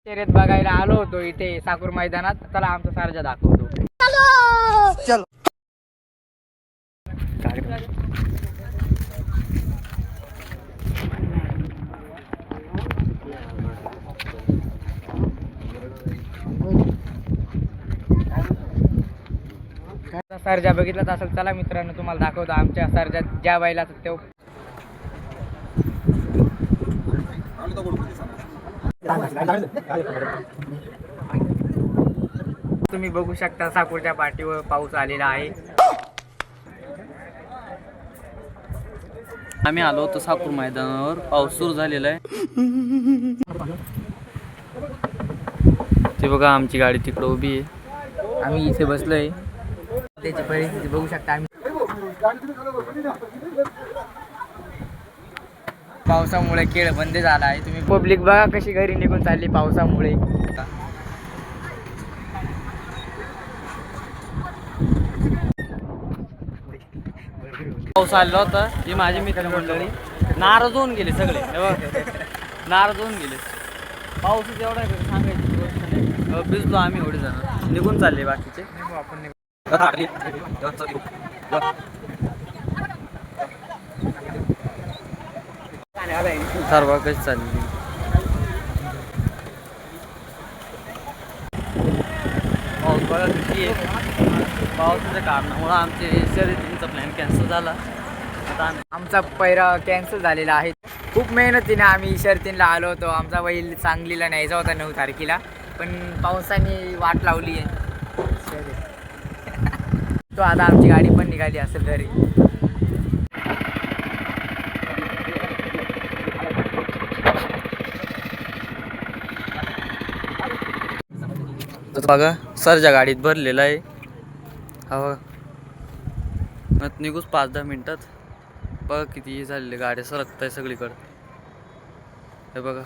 शर्यत बघायला आलो होतो इथे साकूर मैदानात. चला आमचा सारजा दाखवतो. चलो सरजा बघितलाच असेल. चला मित्रांनो तुम्हाला दाखवतो आमच्या सरजा ज्या बैलाचा तो तुम्ही बघू शकता. साकूरच्या पाठीवर पाऊस आलेला आहे. आम्ही आलो होतो साकूर मैदानावर. पाऊस सुरू झालेला आहे. ते बघा आमची गाडी तिकडे उभी आहे. आम्ही इथे बसलोय. त्याची परिस्थिती बघू शकता. आम्ही पावसामुळे खेळ बंद झाला आहे. तुम्ही पब्लिक बघा कशी घरी निघून चालली पावसामुळे. पाऊस आलेला होता. ही माझी मित्रमंडळी नाराज होऊन गेले सगळे. नाराज होऊन गेले. पाऊस एवढा आहे सांगायची गोष्ट नाही. भिजलो आम्ही एवढे जण. निघून चालले बाकीचे. आपण सर्व कशी चालली. पाऊस बघा किती आहे. पावसाच्या कारणामुळं आमचे शर्यतींचा प्लॅन कॅन्सल झाला. आता आमचा पैरा कॅन्सल झालेला आहे. खूप मेहनतीने आम्ही शर्तींना आलो होतो. आमचा बैल सांगलीला न्यायचा होता 9 तारखेला, पण पावसाने वाट लावली आहे. तो आता आमची गाडी पण निघाली असेल घरी. बघा सरच्या गाडीत भरलेला आहे. हा बघा मग निघूच 5-10 मिनिटात. बघा किती झालेले गाड्या सरकत आहे सगळीकडे. हे बघा